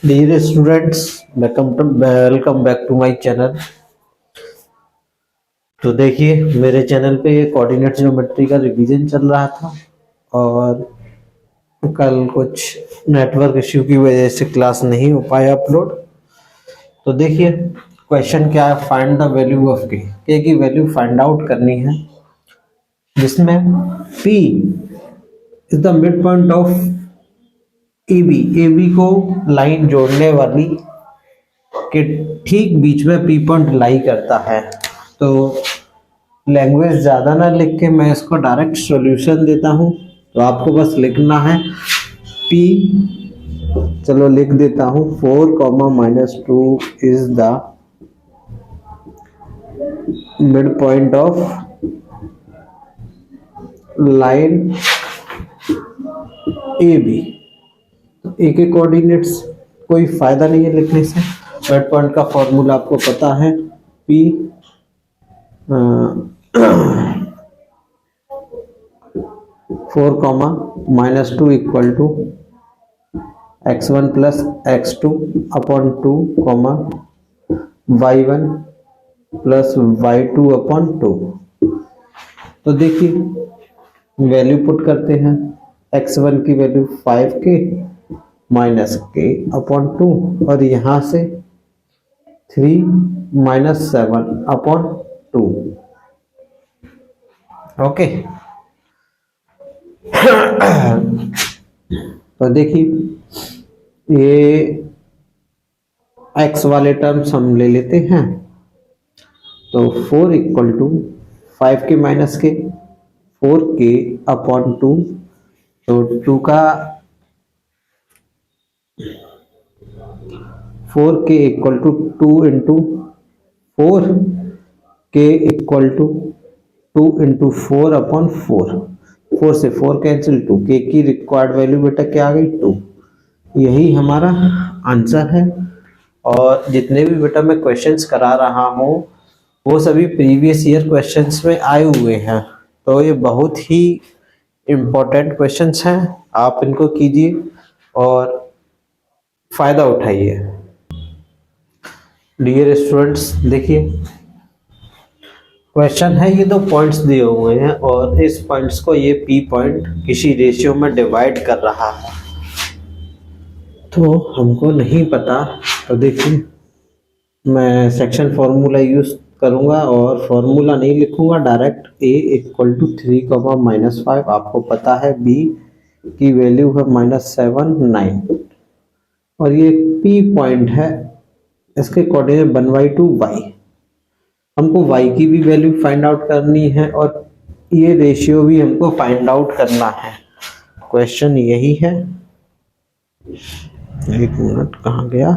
Dear students, welcome back to my channel. तो देखिए, मेरे चैनल पे कोऑर्डिनेट ज्योमेट्री का रिवीजन चल रहा था और कल कुछ नेटवर्क इश्यू की वजह से क्लास नहीं हो पाया अपलोड। तो देखिए, क्वेश्चन क्या है, फाइंड द वैल्यू ऑफ के की वैल्यू फाइंड आउट करनी है, जिसमें P is the mid point of A B को लाइन जोड़ने वाली के ठीक बीच में पी पॉइंट लाई करता है। तो लैंग्वेज ज़्यादा ना लिख के मैं इसको डायरेक्ट सॉल्यूशन देता हूँ। तो आपको बस लिखना है पी, चलो लिख देता हूँ, 4, -2 is the mid point of line A B. A के कोऑर्डिनेट्स कोई फायदा नहीं है लिखने से। मिड पॉइंट का फॉर्मूला आपको पता है, P 4, -2 equal to x1 plus x2 upon 2, y1 plus y2 upon 2। तो देखिए, वैल्यू पुट करते हैं। x1 की value 5k minus k upon 2 और यहाँ से 3 - 7 अपॉन 2। ओके। तो देखिए, ये x वाले टर्म्स हम ले लेते हैं। तो 4 इक्वल टू 5k माइनस के 4k अपॉन 2। तो 2 का 4k equal to 2 into 4k equal to 2 into 4 upon 4। 4 से 4 कैंसिल, 2 के की रिक्वायर्ड वैल्यू बेटा क्या आ गई, 2। यही हमारा आंसर है। और जितने भी बेटा मैं क्वेश्चंस करा रहा हूँ वो सभी प्रीवियस ईयर क्वेश्चंस में आए हुए हैं। तो ये बहुत ही इम्पोर्टेंट क्वेश्चंस हैं, आप इनको कीजिए और फायदा उठाइए। डियर स्टूडेंट्स, देखिए क्वेश्चन है, ये 2 पॉइंट्स दिए हुए हैं और इस पॉइंट्स को ये पी पॉइंट किसी रेशियो में डिवाइड कर रहा है। तो हमको नहीं पता। तो देखिए, मैं सेक्शन फॉर्मूला यूज करूंगा और फॉर्मूला नहीं लिखूंगा, डायरेक्ट a इक्वल टू 3, -5। आपको पता है b की वैल्यू है -7, 9 और ये p पॉइंट है, इसके कोऑर्डिनेट 1/2 y। हमको y की भी वैल्यू फाइंड आउट करनी है और ये रेशियो भी हमको फाइंड आउट करना है। क्वेश्चन यही है। एक मिनट, कहाँ गया?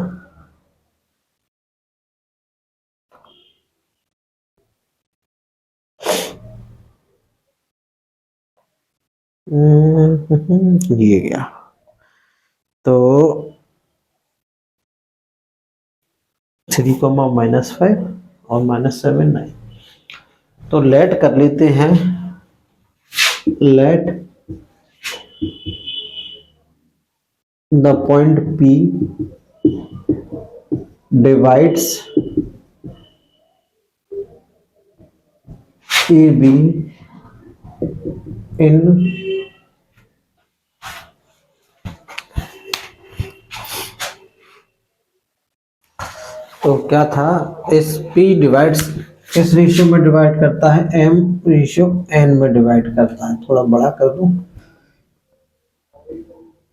ये गया। तो 3, -5 और -7, 9। तो लेट कर लेते हैं। Let the point P divides AB इन तो क्या था, इस P डिवाइड्स इस रेशियो में डिवाइड करता है, M रेशियो N में डिवाइड करता है। थोड़ा बड़ा कर दूं,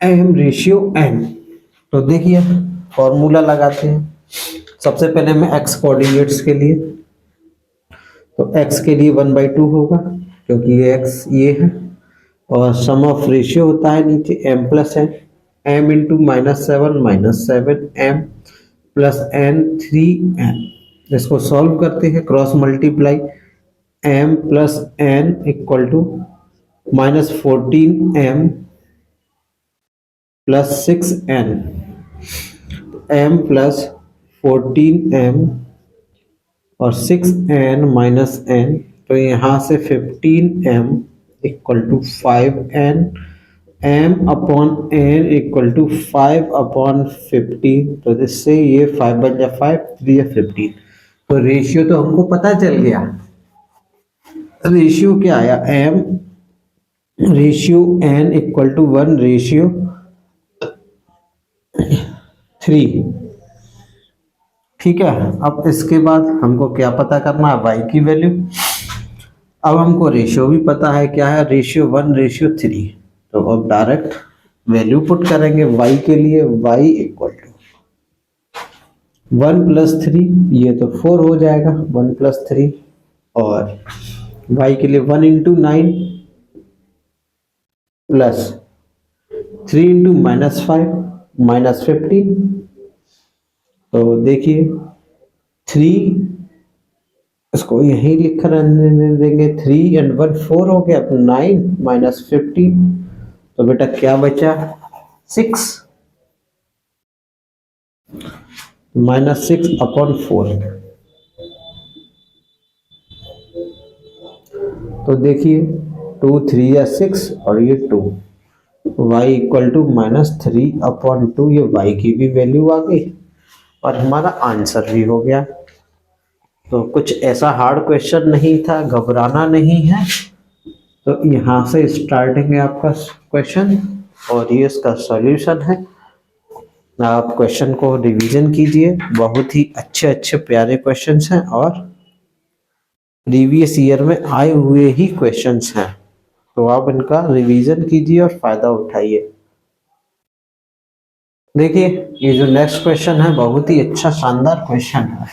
M रेशियो N। तो देखिए, फॉर्मूला लगाते हैं। सबसे पहले मैं x कोऑर्डिनेट्स के लिए, तो x के लिए 1/2 होगा क्योंकि ये x ये है, और सम ऑफ रेशियो होता है नीचे m plus n, m into -7 m plus n 3n। इसको सॉल्व करते हैं, cross multiply, m plus n equal to -14m plus 6n, m plus 14m और 6n माइनस n। तो यहाँ से 15m equal to 5n m/n = 5/15, तो जिससे ये 5 बन जाए 5, 3 या 15। तो रेशियो तो हमको पता चल गया। रेशियो क्या आया, m रेशियो n = 1/3। ठीक है, अब इसके बाद हमको क्या पता करना है, y की वैल्यू। अब हमको रेशियो भी पता है, क्या है, रेशियो 1/3। तो अब डायरेक्ट वैल्यू पुट करेंगे y के लिए, y = 1 + 3, ये तो 4 हो जाएगा, 1 + 3। और y के लिए 1 × 9 + 3 × -5 -15। तो देखिए 3, इसको यही लिख रहने देंगे, 3 और 1 4 हो गया, 9 -15। तो बेटा क्या बचा, 6 -6/4। तो देखिए 2 3 या 6 और ये 2, y = -3/2। ये y की भी वैल्यू आ गई और हमारा आंसर भी हो गया। तो कुछ ऐसा हार्ड क्वेश्चन नहीं था, घबराना नहीं है। तो यहाँ से स्टार्टिंग है आपका क्वेश्चन और ये इसका सॉल्यूशन है। आप क्वेश्चन को रिवीजन कीजिए, बहुत ही अच्छे अच्छे प्यारे क्वेश्चंस हैं और प्रीवियस ईयर में आए हुए ही क्वेश्चंस हैं। तो आप इनका रिवीजन कीजिए और फायदा उठाइए। देखिए ये जो नेक्स्ट क्वेश्चन है बहुत ही अच्छा शानदार क्वेश्चन है।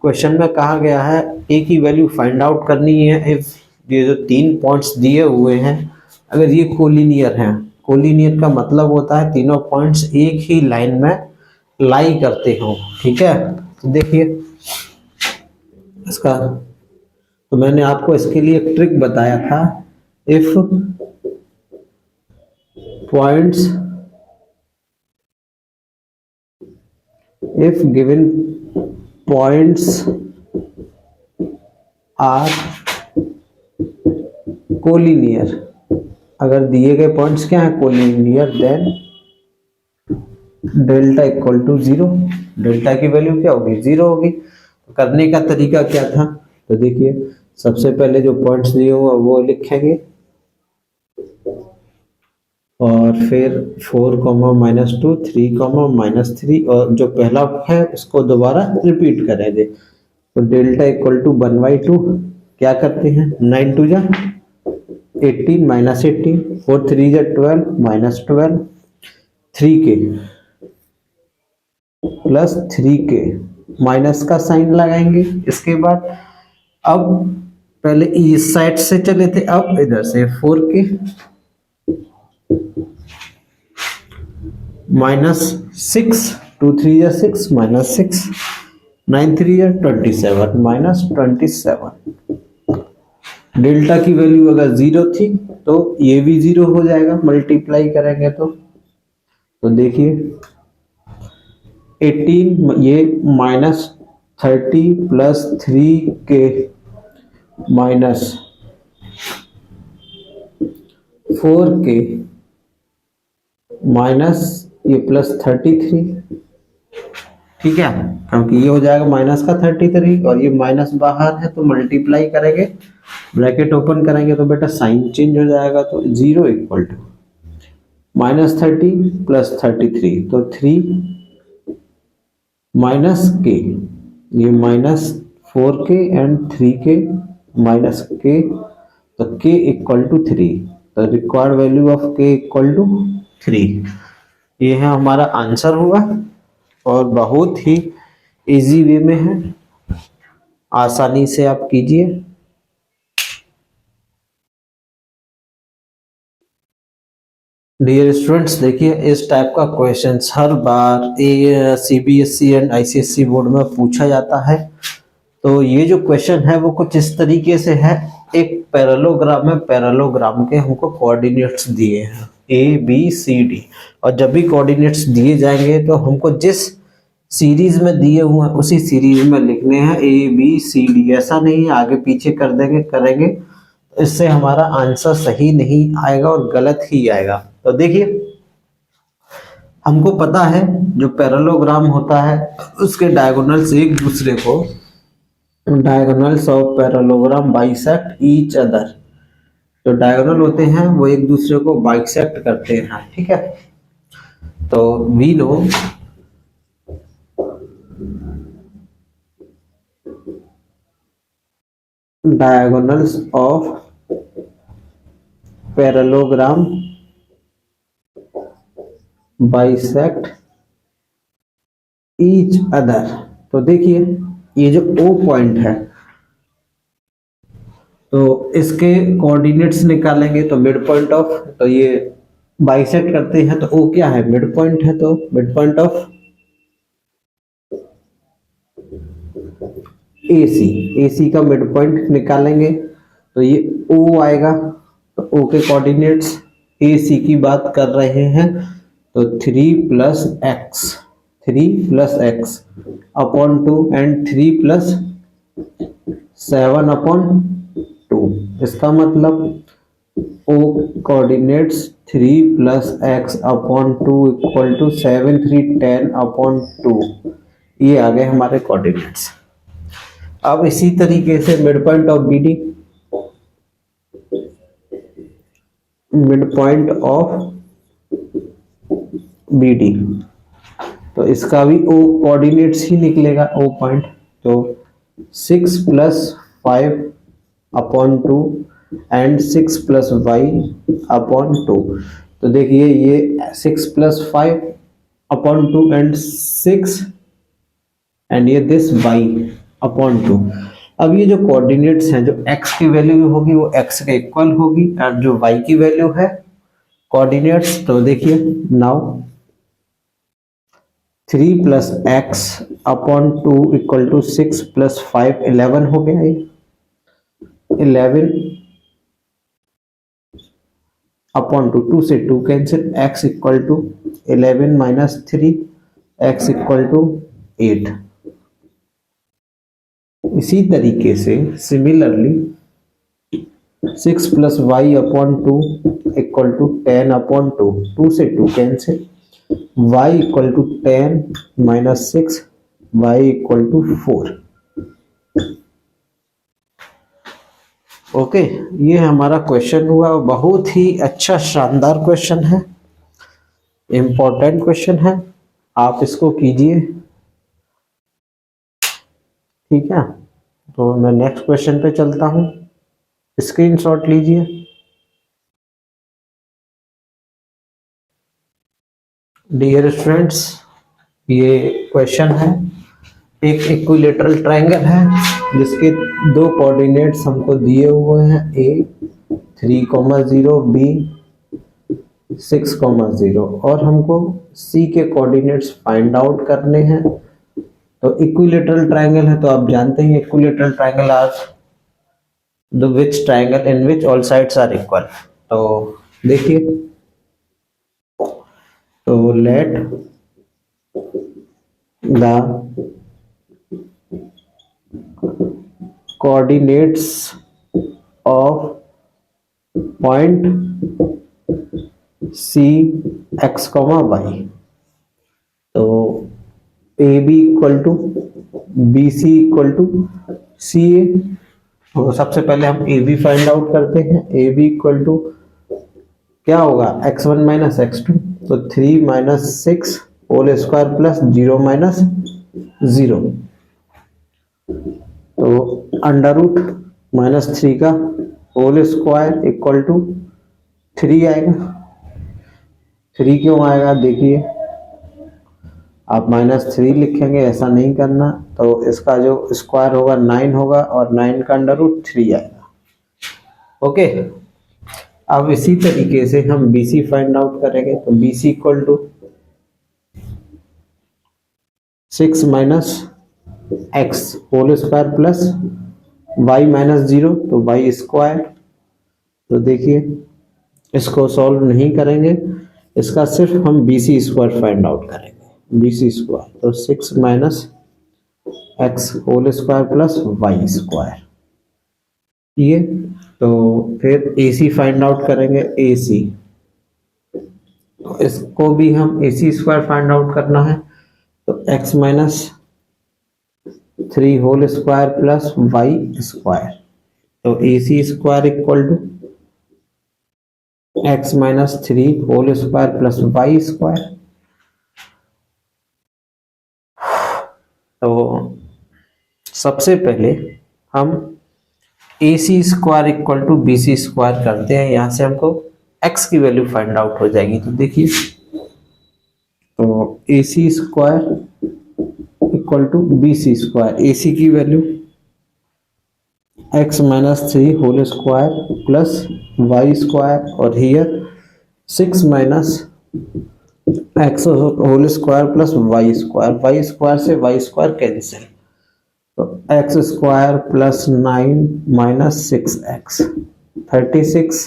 क्वेश्चन में कहा गया है ए की वैल्यू फाइंड आउट करनी है इफ ये जो 3 पॉइंट्स दिए हुए हैं अगर ये कोलिनियर हैं। कोलिनियर का मतलब होता है तीनों पॉइंट्स एक ही लाइन में लाई करते हो। ठीक है, तो देखिए इसका, तो मैंने आपको इसके लिए एक ट्रिक बताया था। If points, if given points are collinear, अगर दिए गए पॉइंट्स क्या है कोलिनियर, देन डेल्टा = 0। डेल्टा की वैल्यू क्या होगी, 0 होगी। तो करने का तरीका क्या था, तो देखिए सबसे पहले जो पॉइंट्स दिए हुए वो लिखेंगे और फिर 4, -2, 3, -3 और जो पहला है उसको दोबारा रिपीट करेंगे। तो डेल्टा = 1/2। क्या करते हैं, 9 2 जा 18 -18, 4 3 जा 12 -12, 3k प्लस 3k माइनस का साइन लगाएंगे। इसके बाद अब पहले इस साइड से चले थे, अब इधर से 4k -6, 2 3 या 6 -6, 9 3 या 27 -27। डेल्टा की वैल्यू अगर 0 थी तो ये भी 0 हो जाएगा, मल्टीप्लाई करेंगे तो देखिए 18 ये -30 प्लस 3k -4k माइनस ये प्लस 33। ठीक है, क्योंकि ये हो जाएगा माइनस का 33 और ये माइनस बाहर है तो मल्टीप्लाई करेंगे, ब्रैकेट ओपन करेंगे तो बेटा साइन चेंज हो जाएगा। तो 0 = -30 प्लस 33, तो 3 माइनस k, ये -4k and 3k minus k, तो k = 3। तो रिक्वायर्ड वैल्यू ऑफ k = 3। ये है हमारा आंसर हुआ और बहुत ही इजी वे में है, आसानी से आप कीजिए। डियर स्टूडेंट्स, देखिए इस टाइप का questions her bar CBSE and ICSE board में पूछा जाता है। तो ये जो क्वेश्चन है वो कुछ इस तरीके से है, एक पैरेललोग्राम है, पैरेललोग्राम के हमको कोऑर्डिनेट्स दिए हैं ABCD और जब भी कोऑर्डिनेट्स दिए जाएंगे तो हमको जिस सीरीज में दिए हुए हैं उसी सीरीज में लिखने हैं ABCD। ऐसा नहीं है आगे पीछे करेंगे इससे हमारा आंसर सही नहीं आएगा और गलत ही आएगा। तो देखिए हमको पता है जो पैरेललोग्राम होता है उसके डायगोनल्स एक दूसरे को, diagonals of parallelogram bisect each other, जो डायगोनल होते हैं वो एक दूसरे को बाइसेक्ट करते हैं, ठीक है। तो we know diagonals of parallelogram bisect each other। तो देखिए ये जो O पॉइंट है तो इसके कोऑर्डिनेट्स निकालेंगे तो मिड पॉइंट ऑफ, तो ये बाइसेक्ट करते हैं तो O क्या है, मिड पॉइंट है, तो मिड पॉइंट ऑफ AC का मिड पॉइंट निकालेंगे तो ये O आएगा। तो O के कोऑर्डिनेट्स AC की बात कर रहे हैं तो 3 + x अपॉन 2 एंड 3 + 7 अपॉन 2। इसका मतलब O coordinates 3 + x upon 2 = 7 3 10 upon 2। ये आ गए हमारे कोऑर्डिनेट्स। अब इसी तरीके से mid point of BD, mid point of BD, तो इसका भी O कोऑर्डिनेट्स ही निकलेगा, O पॉइंट। तो 6 + 5 अपॉन 2 एंड 6 + y अपॉन 2। तो देखिए ये 6 + 5 अपॉन 2 एंड 6 एंड ये दिस y अपॉन 2। अब ये जो कोऑर्डिनेट्स हैं, जो x की वैल्यू होगी वो x के इक्वल होगी और जो y की वैल्यू है कोऑर्डिनेट्स, तो देखिए नाउ 3 + x अपॉन 2 = 6 + 5 11 हो गया। ये 11 अपॉन 2 से 2 कैंसिल, x = 11 - 3 x = 8। इसी तरीके से सिमिलरली 6 + y अपॉन 2 = 10 अपॉन 2, 2 से 2 कैंसिल, y = 10 - 6 y = 4। ओके, ये हमारा क्वेश्चन हुआ, बहुत ही अच्छा शानदार क्वेश्चन है, इंपॉर्टेंट क्वेश्चन है, आप इसको कीजिए, ठीक है। तो मैं नेक्स्ट क्वेश्चन पे चलता हूँ, स्क्रीनशॉट लीजिए। डियर स्टूडेंट्स, ये क्वेश्चन है, एक इक्विलेटरल ट्रायंगल है जिसके दो कोऑर्डिनेट्स हमको दिए हुए हैं, A 3,0 B 6,0 और हमको C के कोऑर्डिनेट्स फाइंड आउट करने हैं। तो इक्विलेटरल ट्रायंगल है तो आप जानते हैं equilateral triangle are the which triangle in which all sides are equal. तो देखिए, तो let the coordinates of point C x, y, तो AB = BC = CA। तो सबसे पहले हम AB फाइंड आउट करते हैं। AB = क्या होगा, x1 - x2, तो 3 - 6 होल स्क्वायर प्लस 0 - 0, तो √-3 का होल स्क्वायर = 3 आएगा। 3 क्यों आएगा, देखिए आप -3 लिखेंगे, ऐसा नहीं करना, तो इसका जो स्क्वायर होगा 9 होगा और 9 का √3 आएगा। ओके, अब इसी तरीके से हम BC फाइंड आउट करेंगे। तो BC = 6 - x whole square plus y - 0, तो y स्क्वायर। तो देखिए इसको सॉल्व नहीं करेंगे, इसका सिर्फ हम BC स्क्वायर फाइंड आउट करेंगे। BC स्क्वायर, तो 6 - x whole square plus y square, ये। तो फिर AC फाइंड आउट करेंगे। AC इसको भी हम A C square find out करना है, तो X minus 3 whole square plus Y square, तो A C square equal to X minus 3 whole square plus Y square. तो सबसे पहले हम A C square equal to B C square करते हैं, यहां से हमको x की वैल्यू फाइंड आउट हो जाएगी। तो देखिए, तो A C square equal to B C square, A C की value x minus 3 whole square plus Y square, और here 6 minus X whole square plus Y square से वाई स्क्वायर कैंसिल, तो X square plus 9 minus 6x 36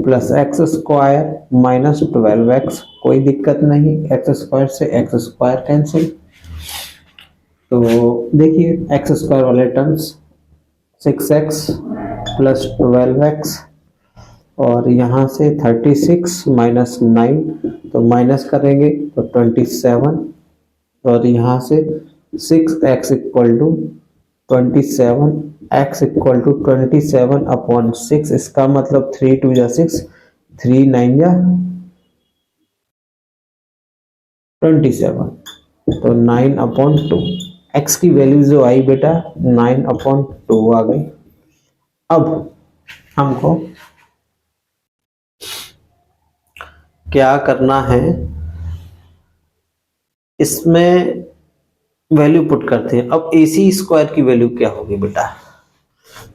plus X square minus 12x, कोई दिक्कत नहीं, X square से X square cancel. तो देखिए X square वाले टर्म्स 6x प्लस 12x, और यहाँ से 36 माइनस 9, तो माइनस करेंगे तो 27, और यहाँ से 6x equal to 27, x equal to 27 upon 6, इसका मतलब 3 2 जा 6, 3 9 जा 27, तो 9 अपॉन 2, x की वैल्यू जो आई बेटा 9 अपॉन 2 आ गई। अब हमको क्या करना है, इसमें वैल्यू पुट करते हैं। अब ए सी स्क्वायर की वैल्यू क्या होगी बेटा,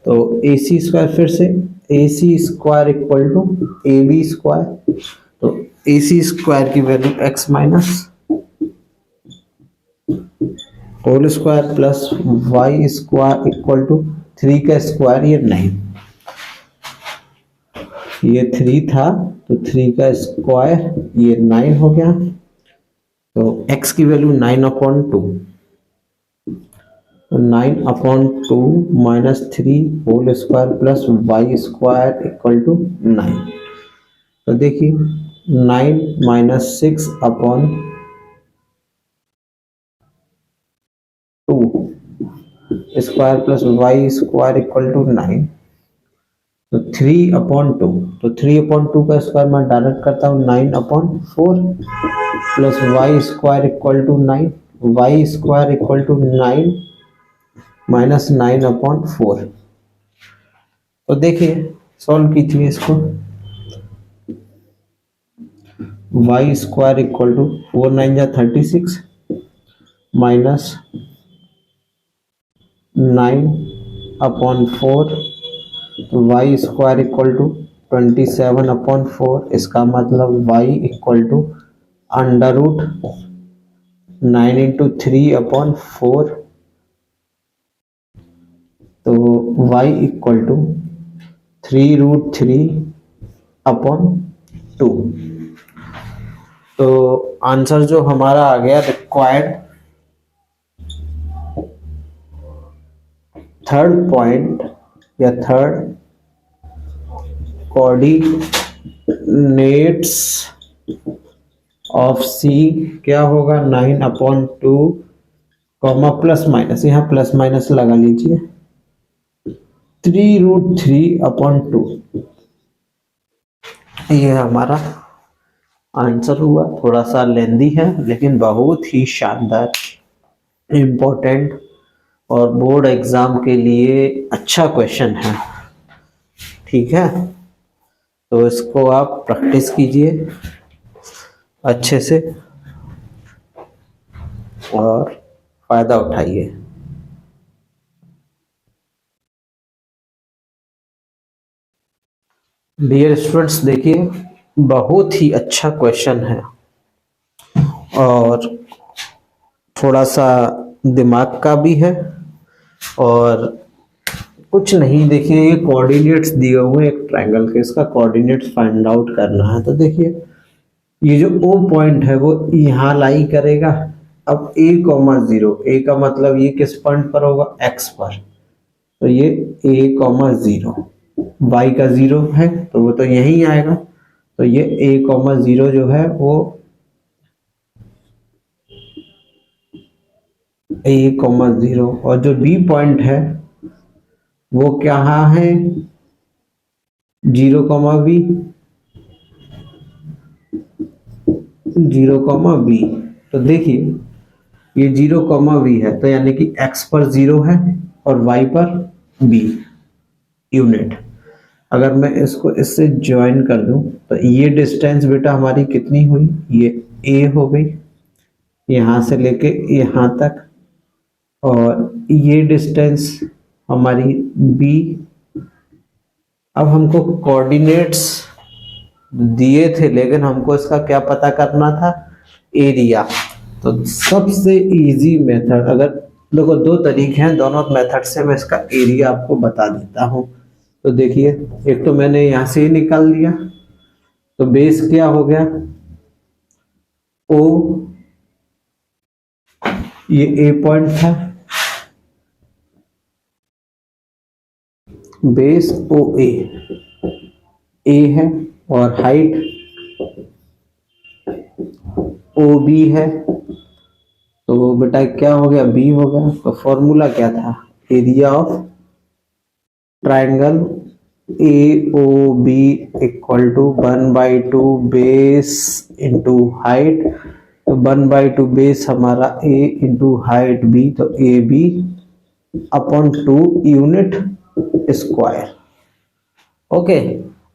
तो ए सी स्क्वायर फिर से A C square equal to A B square, तो ए सी स्क्वायर की value X minus whole square plus Y square equal to 3 का स्क्वायर, ये 9, ये 3 था तो 3 का स्क्वायर ये 9 हो गया, तो x की वैल्यू 9 अपॉन 2, तो 9 upon 2 minus 3 whole square plus Y square equal to 9, तो देखिए 9 minus 6 upon 2 square plus Y square equal to 9, तो 3 अपॉन 2, तो 3 अपॉन 2 का स्क्वायर मैं डायरेक्ट करता हूँ 9 upon 4 plus Y square equal to 9, Y square equal to 9 minus 9 upon 4। तो देखिए सॉल्व कीजिए इसको, वाई स्क्वायर इक्वल टू 4 9 जा 36 minus 9 upon 4, Y square equal to 27 upon 4, इसका मतलब y equal to under root 9 into 3 upon 4, तो y equal to 3 root 3 upon 2। तो answer जो हमारा आ गया रिक्वायर्ड थर्ड पॉइंट या थर्ड कोऑर्डिनेट्स ऑफ सी क्या होगा, 9 अपॉन 2 कॉमा प्लस माइनस, यहाँ प्लस माइनस लगा लीजिए, 3 रूट 3 अपॉन 2, ये हमारा आंसर हुआ। थोड़ा सा लेंदी है लेकिन बहुत ही शानदार, इम्पोर्टेंट और बोर्ड एग्जाम के लिए अच्छा क्वेश्चन है, ठीक है। तो इसको आप प्रैक्टिस कीजिए अच्छे से और फायदा उठाइए। डियर स्टूडेंट्स, देखिए बहुत ही अच्छा क्वेश्चन है और थोड़ा सा दिमाग का भी है, और कुछ नहीं, देखिए ये कोऑर्डिनेट्स दिए हुए एक ट्रायंगल के, इसका कोऑर्डिनेट्स फाइंड आउट करना है। तो देखिए ये जो O पॉइंट है वो यहाँ लाई करेगा। अब A,0, A का मतलब ये किस पॉइंट पर होगा, X पर, तो ये A,0, Y का 0 है तो वो तो यहीं आएगा, तो ये a,0 जो है वो a,0 और जो b पॉइंट है वो क्या है 0,b 0,b। तो देखिए ये 0,b है तो यानी कि x पर 0 है और y पर b यूनिट। अगर मैं इसको इससे ज्वाइन कर दूं तो ये डिस्टेंस बेटा हमारी कितनी हुई, ये a हो गई यहां से लेके यहां तक, और ये डिस्टेंस हमारी b। अब हमको कोऑर्डिनेट्स दिए थे लेकिन हमको इसका क्या पता करना था, एरिया। तो सबसे इजी मेथड, अगर देखो दो तरीके हैं, दोनों मेथड से मैं इसका एरिया आपको बता देता हूं। तो देखिए एक तो मैंने यहां से ही निकाल लिया, तो बेस क्या हो गया ओ, ये ए पॉइंट था, बेस ओ ए है, और हाइट ओ बी है। तो बेटा क्या हो गया, बी हो गया। तो फॉर्मूला क्या था, area of triangle A O B equal to 1/2 base into height. तो 1/2 बेस हमारा a इंटू हाइट b, तो A B upon 2 unit square. Okay,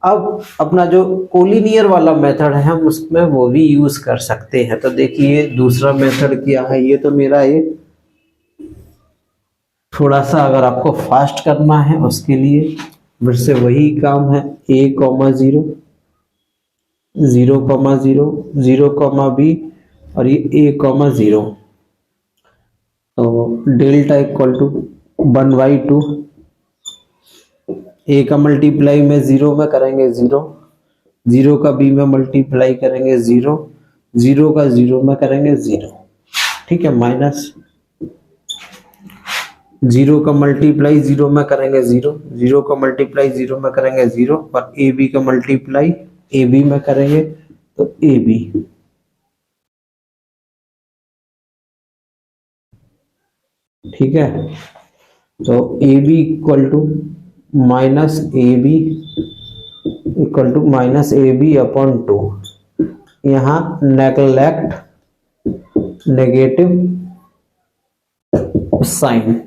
अब अपना जो कोलिनियर वाला मेथड है हम उसमें वो भी यूज कर सकते हैं। तो देखिए दूसरा मेथड क्या है, ये तो मेरा ये थोड़ा सा अगर आपको फास्ट करना है उसके लिए फिर से वही काम है, a,0 0,0 0,b और ये a,0। तो डेल्टा इक्वल टू 1/2, a का मल्टीप्लाई में 0 में करेंगे 0, 0 का b में मल्टीप्लाई करेंगे 0, 0 का 0 में करेंगे 0, ठीक है, माइनस 0 का मल्टीप्लाई 0 में करेंगे 0, 0 का मल्टीप्लाई 0 में करेंगे 0, और ए बी का मल्टीप्लाई ए बी में करेंगे तो ए बी। ठीक है, तो A B equal to minus A B equal to minus A B upon 2। यहाँ नेगलेक्ट नेगेटिव साइन,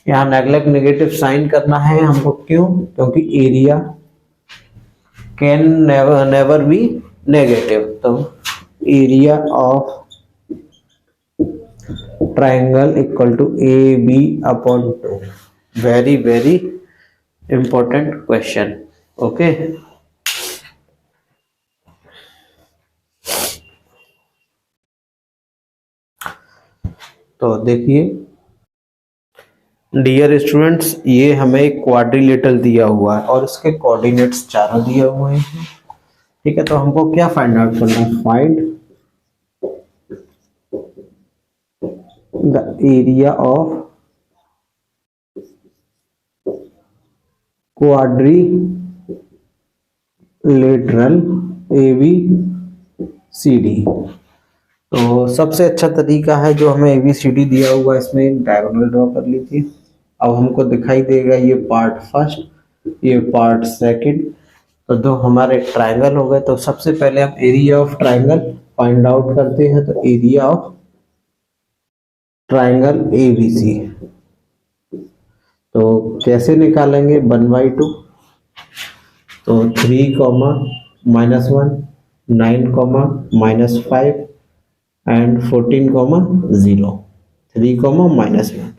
यहाँ नेगलेक्ट नेगेटिव साइन करना है हमको, क्यों, क्योंकि area can never be negative. तो area of triangle equal to A B upon 2। Very very important question. Okay, तो देखिए डियर स्टूडेंट्स, ये हमें एक क्वाड्रिलेटरल दिया हुआ है और इसके कोऑर्डिनेट्स चारों दिए हुए हैं। ठीक है, तो हमको क्या फाइंड आउट करना है, find the area of quadrilateral ABCD। तो सबसे अच्छा तरीका है जो हमें ABCD दिया हुआ है, इसमें डायगोनल ड्रॉ कर लीजिए। अब हमको दिखाई देगा ये पार्ट फर्स्ट, ये पार्ट सेकंड, तो दो हमारे ट्रायंगल हो गए। तो सबसे पहले हम area of triangle find out करते हैं। तो एरिया ऑफ ट्रायंगल ABC, तो कैसे निकालेंगे, 1/2। तो 3, -1, 9, -5 एंड 14, 0, 3, -1।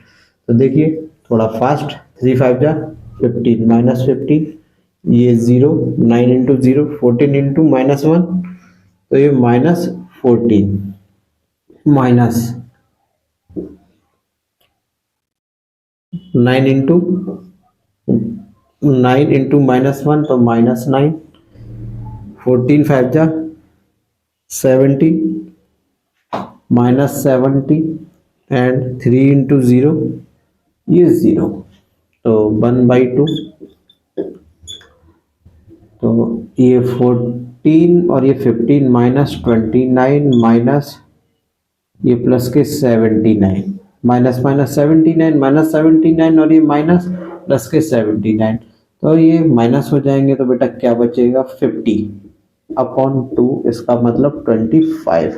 तो देखिए थोड़ा फास्ट, 3 5 जा 15, -15, ये 0, 9 इंटू 0, 14 इंटू -1, तो ये -14, माइनस 9 इंटू -1 तो -9, 14 5 जा 70, -70 एंड 3 इंटू 0, ये 0, तो 1/2। तो ये 14 और ये 15 माइनस 29 माइनस ये प्लस के 79, माइनस माइनस 79 माइनस 79 और ये माइनस प्लस के 79, तो ये माइनस हो जाएंगे तो बेटा क्या बचेगा 50 अपॉन 2, इसका मतलब 25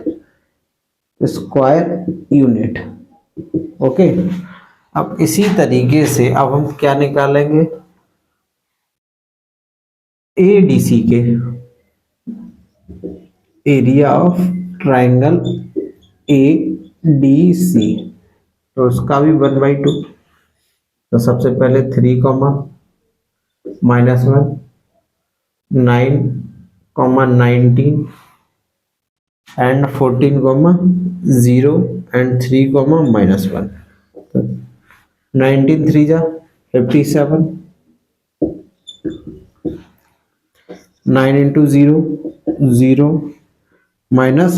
स्क्वायर यूनिट। ओके, अब इसी तरीके से अब हम क्या निकालेंगे, एडीसी के एरिया ऑफ ट्राइंगल एडीसी, तो उसका भी 1/2। तो सबसे पहले 3 comma minus 1, 9 comma 19 and 14 comma 0 and 3 comma minus 1, तो 19 3 जा 57, 9 into 0 0 minus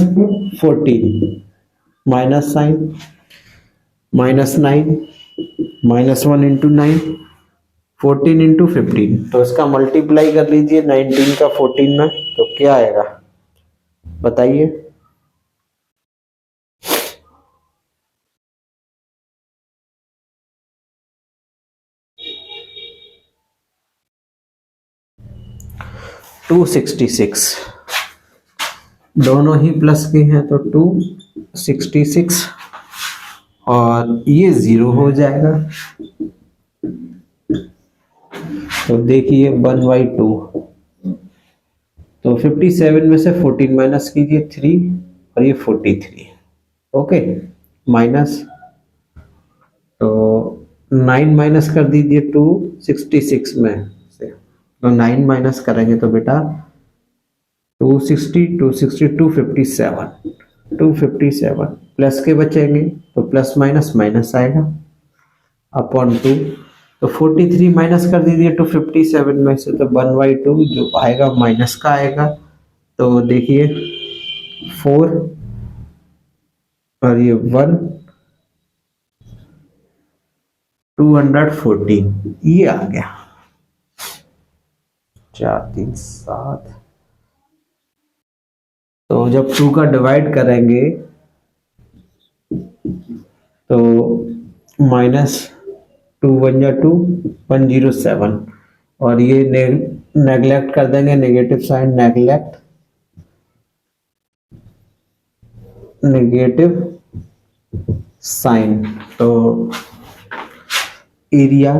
14 minus sign minus 9 minus 1 into 9 14 into 15, तो इसका मल्टीप्लाई कर लीजिए 19 का 14 में, तो क्या आएगा बताइए। टू 66, दोनों ही प्लस के हैं तो 266 और ये 0 हो जाएगा, तो देखिए 1/2, तो 57 में से 14 माइनस कीजिए 3 और ये 43, ओके माइनस, तो 9 माइनस कर दीजिए 266 में से, तो 9 माइनस करेंगे तो बेटा 260 260 257 प्लस के बचेंगे तो प्लस माइनस माइनस आएगा अपॉन 2, तो 43 माइनस कर दीजिए 257 में से, तो 1/2 जो आएगा माइनस का आएगा, तो देखिए 4 और ये 1 214 ये आ गया 4 3 7, तो जब 2 का डिवाइड करेंगे तो माइनस 2 1 जा 2 107 और ये नेगलेक्ट कर देंगे, नेगेटिव साइन नेगेटिव साइन, तो area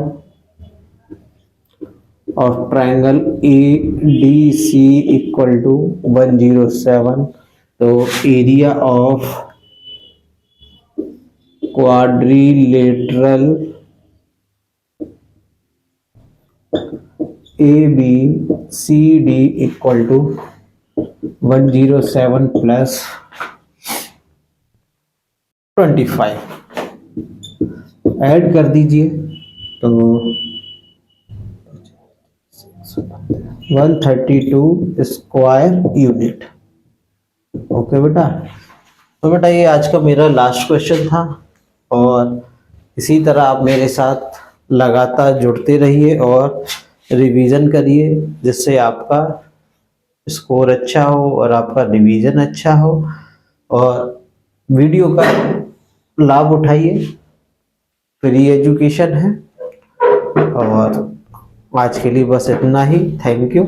of triangle ADC equal to 107, तो area of quadrilateral ABCD equal to 107 plus 25, add कर दीजिए तो 132 स्क्वायर यूनिट। ओके बेटा, तो बेटा ये आज का मेरा लास्ट क्वेश्चन था और इसी तरह आप मेरे साथ लगातार जुड़ते रहिए और रिवीजन करिए, जिससे आपका स्कोर अच्छा हो और आपका रिवीजन अच्छा हो, और वीडियो का लाभ उठाइए, फ्री एजुकेशन है। और आज के लिए बस इतना ही, थैंक यू।